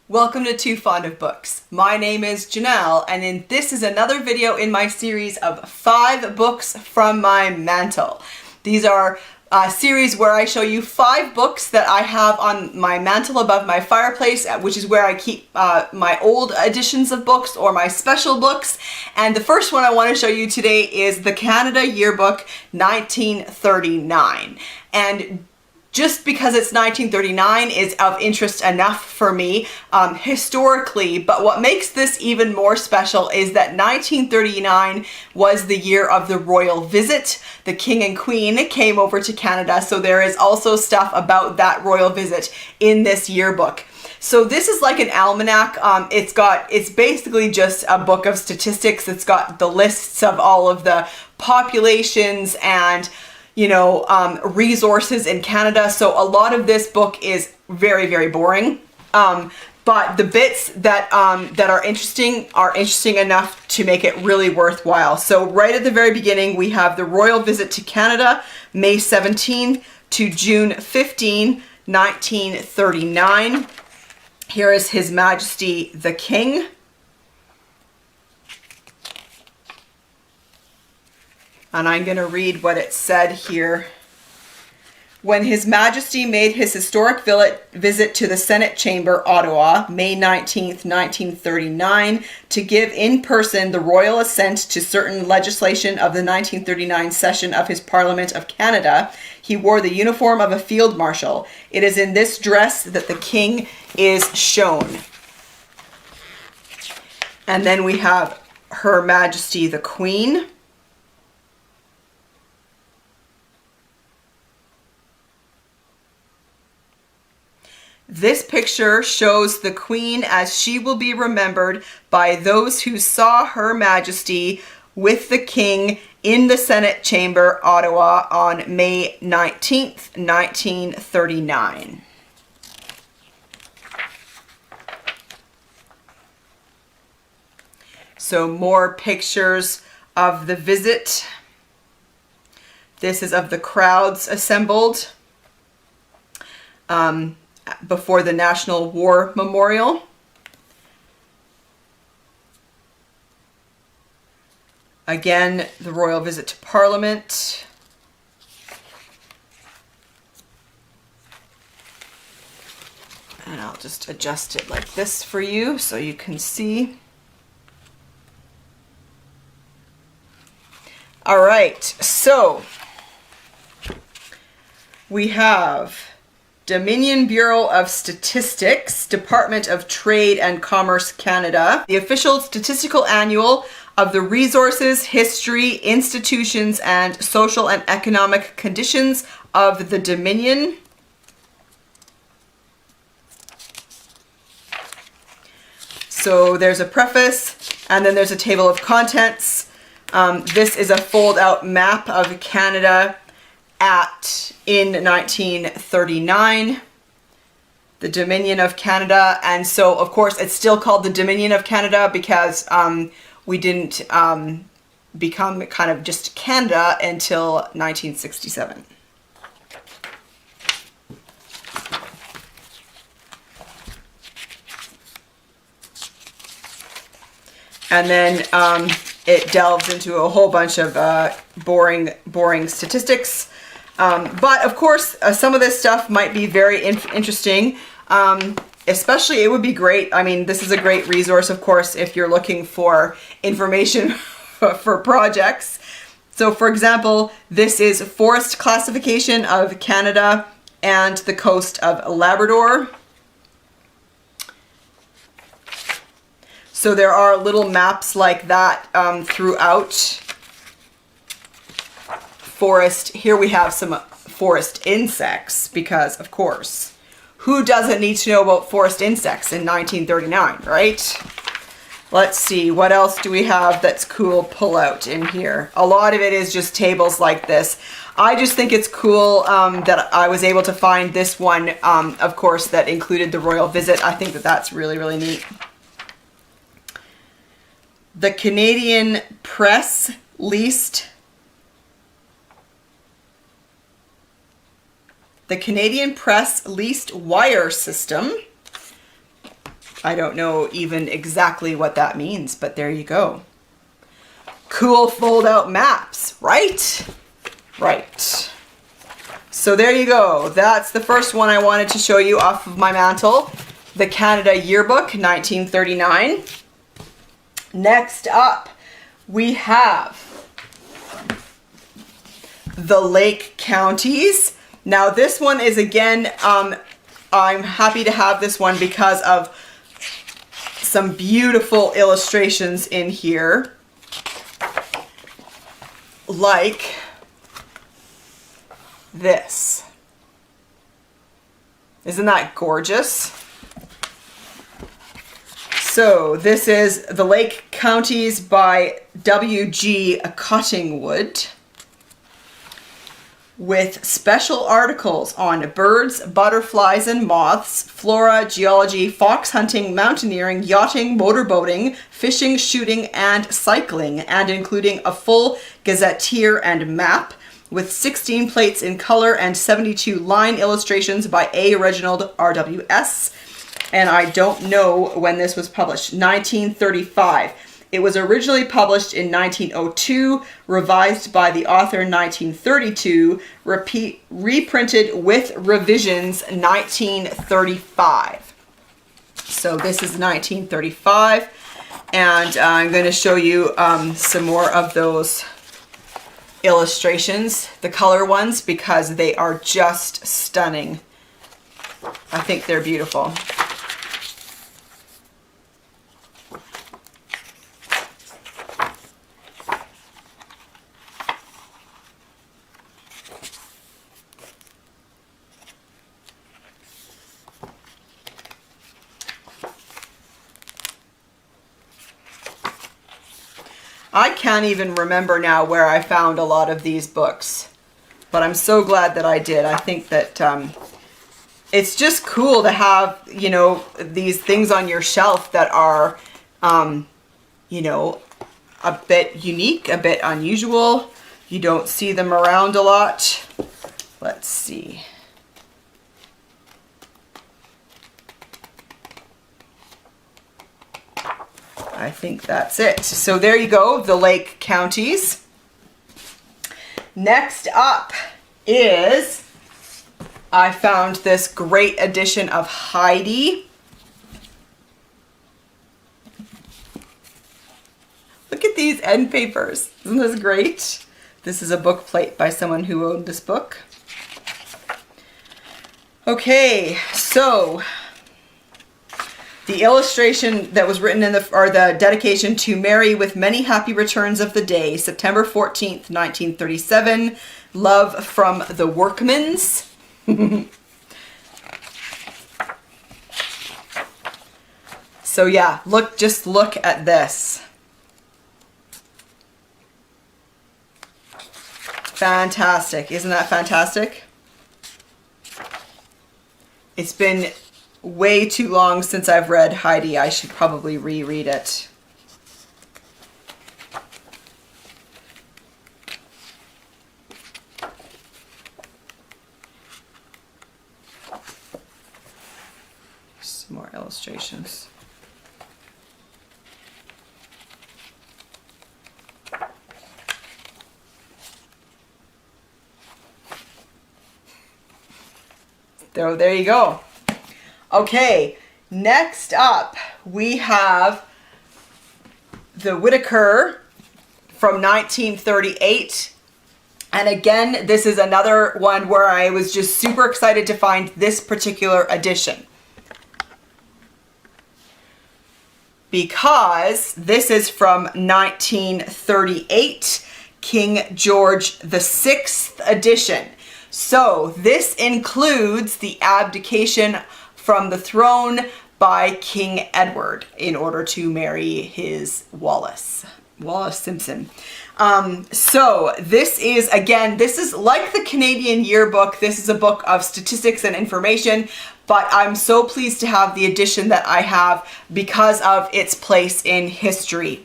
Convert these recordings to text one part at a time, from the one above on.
Welcome to Too Fond of Books. My name is Janelle, and this is another video in my series of 5 books from my mantle. These are a series where I show you 5 books that I have on my mantle above my fireplace, which is where I keep my old editions of books or my special books. And the first one I want to show you today is the Canada Yearbook 1939. And just because it's 1939 is of interest enough for me historically, but what makes this even more special is that 1939 was the year of the royal visit. The King and Queen came over to Canada, so there is also stuff about that royal visit in this yearbook. So this is like an almanac. It's basically just a book of statistics. It's got the lists of all of the populations and resources in Canada. So a lot of this book is very, very boring. But the bits that are interesting enough to make it really worthwhile. So right at the very beginning, we have the royal visit to Canada, May 17 to June 15, 1939. Here is His Majesty the King. And I'm going to read what it said here. When His Majesty made his historic visit to the Senate Chamber, Ottawa, May 19th, 1939, to give in person the royal assent to certain legislation of the 1939 session of his Parliament of Canada, he wore the uniform of a field marshal. It is in this dress that the King is shown. And then we have Her Majesty the Queen. This picture shows the Queen as she will be remembered by those who saw Her Majesty with the King in the Senate Chamber, Ottawa, on May 19th, 1939. So more pictures of the visit. This is of the crowds assembled before the National War Memorial. Again, the royal visit to Parliament. And I'll just adjust it like this for you so you can see. All right, so we have Dominion Bureau of Statistics, Department of Trade and Commerce Canada, the official statistical annual of the resources, history, institutions, and social and economic conditions of the Dominion. So there's a preface, and then there's a table of contents. This is a fold-out map of Canada in 1939, the Dominion of Canada. And so of course it's still called the Dominion of Canada because we didn't become kind of just Canada until 1967. And then it delves into a whole bunch of boring statistics. But of course, some of this stuff might be very interesting. Especially, it would be great. I mean, this is a great resource, of course, if you're looking for information for projects. So, for example, this is forest classification of Canada and the coast of Labrador. So there are little maps like that throughout. Forest, here we have some forest insects because, of course, who doesn't need to know about forest insects in 1939, right? Let's see, what else do we have that's cool pull out in here? A lot of it is just tables like this. I just think it's cool that I was able to find this one, of course, that included the royal visit. I think that that's really, really neat. The Canadian Press leased the Canadian Press leased wire system. I don't know even exactly what that means, but there you go. Cool fold-out maps, right? Right. So there you go. That's the first one I wanted to show you off of my mantle. The Canada Yearbook, 1939. Next up, we have the Lake Counties. Now this one is again, I'm happy to have this one because of some beautiful illustrations in here. Like this. Isn't that gorgeous? So this is the Lake Counties by W.G. Cottingwood, with special articles on birds, butterflies and moths, flora, geology, fox hunting, mountaineering, yachting, motorboating, fishing, shooting, and cycling, and including a full gazetteer and map with 16 plates in color and 72 line illustrations by A. Reginald R.W.S. And I don't know when this was published. 1935. It was originally published in 1902, revised by the author in 1932, reprinted with revisions 1935. So this is 1935, and I'm going to show you some more of those illustrations, the color ones, because they are just stunning. I think they're beautiful. I can't even remember now where I found a lot of these books, but I'm so glad that I did. I think that it's just cool to have, you know, these things on your shelf that are, you know, a bit unique, a bit unusual. You don't see them around a lot. Let's see. I think that's it. So there you go, the Lake Counties. Next up is, I found this great edition of Heidi. Look at these end papers. Isn't this great? This is a book plate by someone who owned this book. Okay, so the illustration that was written in the dedication to Mary with many happy returns of the day, September 14th, 1937. Love from the Workmans. So yeah, just look at this. Fantastic. Isn't that fantastic? It's been way too long since I've read Heidi. I should probably reread it. Some more illustrations. There you go. Okay, next up we have the Whitaker from 1938. And again, this is another one where I was just super excited to find this particular edition, because this is from 1938, King George VI edition. So this includes the abdication from the throne by King Edward in order to marry his Wallace Simpson. So this is, again, this is like the Canadian Yearbook. This is a book of statistics and information, but I'm so pleased to have the edition that I have because of its place in history.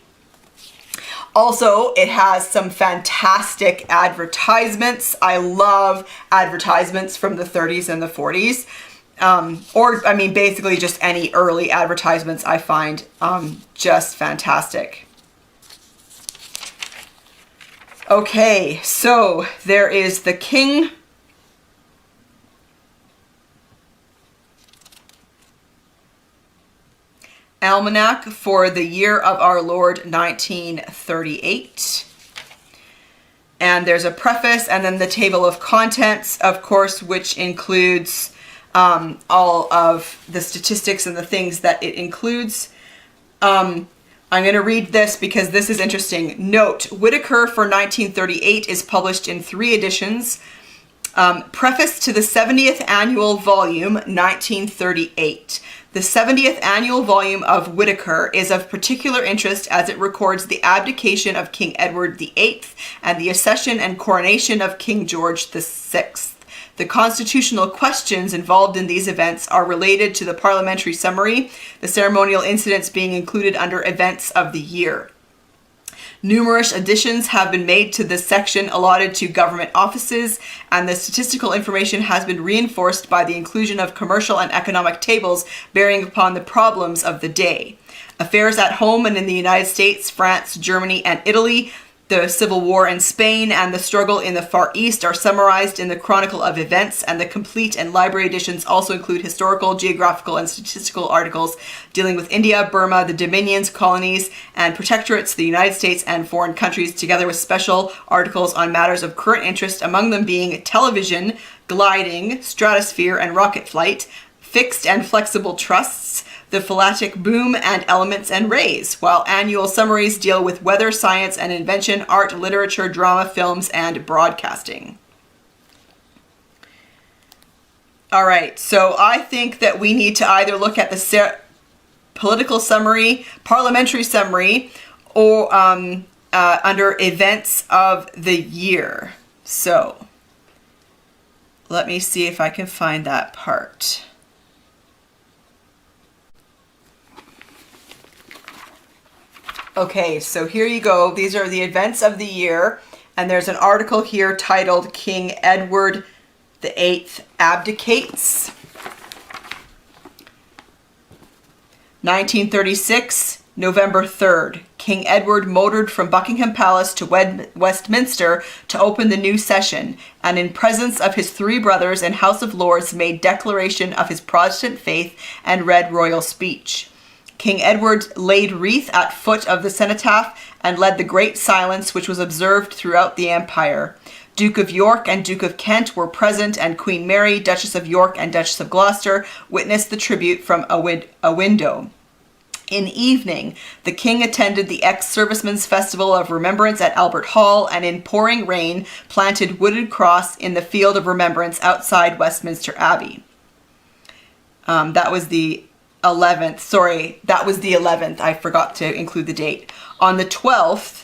Also, it has some fantastic advertisements. I love advertisements from the 30s and the 40s. or I mean, basically just any early advertisements I find just fantastic. Okay, so there is the King Almanac for the year of our Lord 1938. And there's a preface and then the table of contents, of course, which includes all of the statistics and the things that it includes. I'm going to read this because this is interesting. Note, Whitaker for 1938 is published in 3 editions. Preface to the 70th annual volume, 1938. The 70th annual volume of Whitaker is of particular interest as it records the abdication of King Edward VIII and the accession and coronation of King George VI. The constitutional questions involved in these events are related to the parliamentary summary, the ceremonial incidents being included under events of the year. Numerous additions have been made to this section allotted to government offices, and the statistical information has been reinforced by the inclusion of commercial and economic tables bearing upon the problems of the day. Affairs at home and in the United States, France, Germany, and Italy, the Civil War in Spain, and the struggle in the Far East are summarized in the Chronicle of Events, and the complete and library editions also include historical, geographical, and statistical articles dealing with India, Burma, the Dominions, colonies, and protectorates, the United States, and foreign countries, together with special articles on matters of current interest, among them being television, gliding, stratosphere and rocket flight, fixed and flexible trusts, the philatelic boom, and elements and rays, while annual summaries deal with weather, science and invention, art, literature, drama, films, and broadcasting. All right, so I think that we need to either look at the political summary, parliamentary summary, or under events of the year. So let me see if I can find that part. Okay, so here you go. These are the events of the year, and there's an article here titled King Edward VIII Abdicates. 1936, November 3rd. King Edward motored from Buckingham Palace to Westminster to open the new session, and in presence of his 3 brothers and House of Lords made declaration of his Protestant faith and read royal speech. King Edward laid wreath at foot of the cenotaph and led the great silence which was observed throughout the empire. Duke of York and Duke of Kent were present, and Queen Mary, Duchess of York and Duchess of Gloucester witnessed the tribute from a window. In evening, the king attended the ex-servicemen's festival of remembrance at Albert Hall, and in pouring rain planted wooden cross in the field of remembrance outside Westminster Abbey. That was the 11th. Sorry, that was the 11th. I forgot to include the date. On the 12th,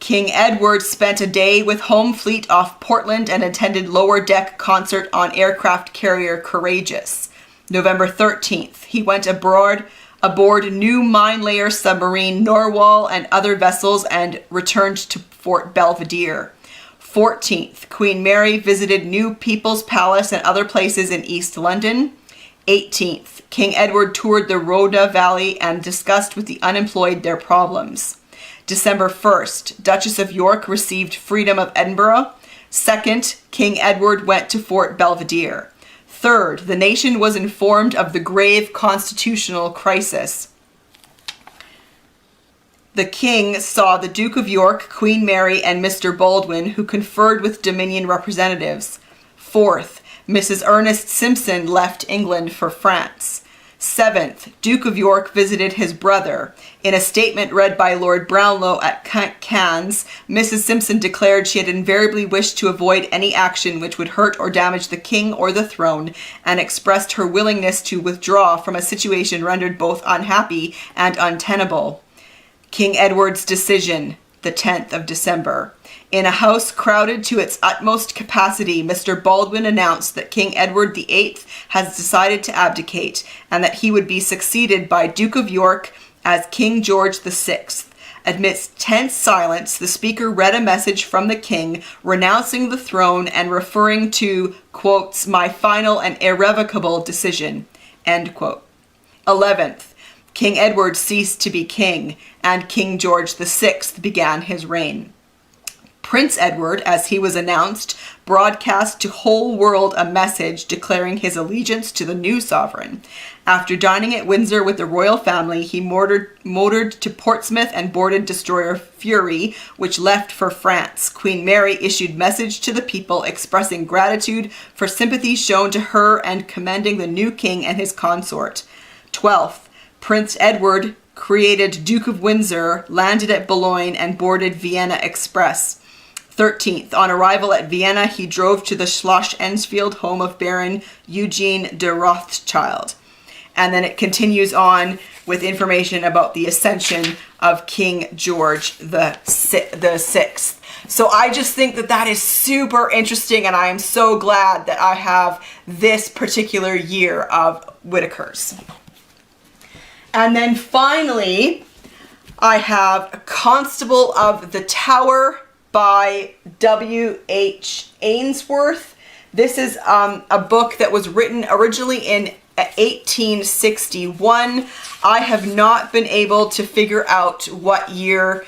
King Edward spent a day with Home Fleet off Portland and attended lower deck concert on aircraft carrier Courageous. November 13th, he went aboard new mine layer submarine Narwhal and other vessels and returned to Fort Belvedere. 14th, Queen Mary visited New People's Palace and other places in East London. 18th, King Edward toured the Rhoda Valley and discussed with the unemployed their problems. December 1st, Duchess of York received freedom of Edinburgh. 2nd, King Edward went to Fort Belvedere. 3rd, the nation was informed of the grave constitutional crisis. The king saw the Duke of York, Queen Mary, and Mr. Baldwin, who conferred with Dominion representatives. 4th, Mrs. Ernest Simpson left England for France. 7th, Duke of York visited his brother. In a statement read by Lord Brownlow at Cannes, Mrs. Simpson declared she had invariably wished to avoid any action which would hurt or damage the king or the throne, and expressed her willingness to withdraw from a situation rendered both unhappy and untenable. King Edward's decision, the 10th of December. In a house crowded to its utmost capacity, Mr. Baldwin announced that King Edward VIII has decided to abdicate, and that he would be succeeded by Duke of York as King George VI. Amidst tense silence, the speaker read a message from the king renouncing the throne and referring to, quotes, my final and irrevocable decision, end quote. 11th, King Edward ceased to be king, and King George VI began his reign. Prince Edward, as he was announced, broadcast to whole world a message declaring his allegiance to the new sovereign. After dining at Windsor with the royal family, he motored to Portsmouth and boarded destroyer Fury, which left for France. Queen Mary issued message to the people expressing gratitude for sympathy shown to her and commending the new king and his consort. 12th, Prince Edward, created Duke of Windsor, landed at Boulogne and boarded Vienna Express. 13th, on arrival at Vienna, he drove to the Schloss Ensfield home of Baron Eugene de Rothschild. And then it continues on with information about the ascension of King George the Sixth. So I just think that that is super interesting, and I am so glad that I have this particular year of Whitakers. And then finally, I have Constable of the Tower by W.H. Ainsworth. This is a book that was written originally in 1861. I have not been able to figure out what year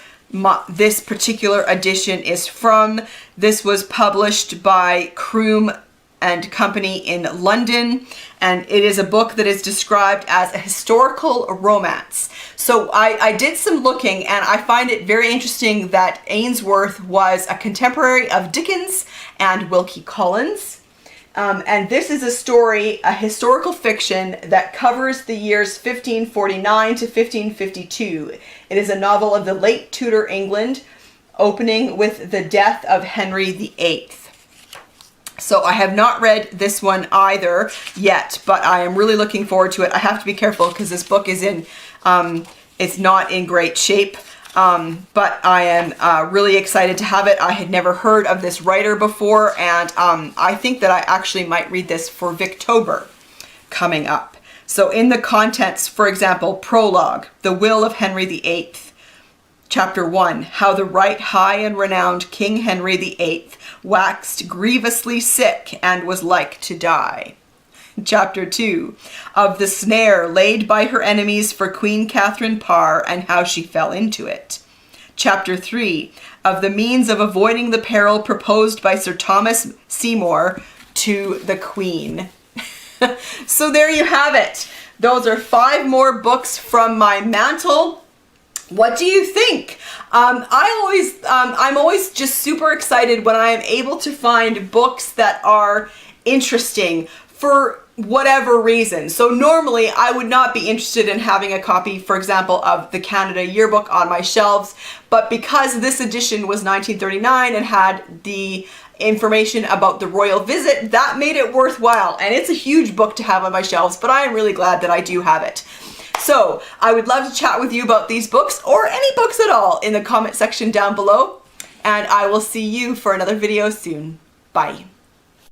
this particular edition is from. This was published by Croom and Company in London, and it is a book that is described as a historical romance. So I did some looking, and I find it very interesting that Ainsworth was a contemporary of Dickens and Wilkie Collins. And this is a story, a historical fiction that covers the years 1549 to 1552. It is a novel of the late Tudor England, opening with the death of Henry VIII. So I have not read this one either yet, but I am really looking forward to it. I have to be careful because this book is in, it's not in great shape, but I am really excited to have it. I had never heard of this writer before, and I think that I actually might read this for Victober coming up. So in the contents, for example, prologue, The Will of Henry VIII. Chapter 1, How the Right High and Renowned King Henry VIII waxed grievously sick and was like to die. Chapter 2, Of the Snare laid by her enemies for Queen Catherine Parr and how she fell into it. Chapter 3, Of the means of avoiding the peril proposed by Sir Thomas Seymour to the Queen. So there you have it. Those are 5 more books from my mantle. What do you think? I'm always just super excited when I am able to find books that are interesting for whatever reason. So normally I would not be interested in having a copy, for example, of the Canada Yearbook on my shelves, but because this edition was 1939 and had the information about the royal visit, that made it worthwhile. And it's a huge book to have on my shelves, but I am really glad that I do have it. So I would love to chat with you about these books or any books at all in the comment section down below. And I will see you for another video soon. Bye.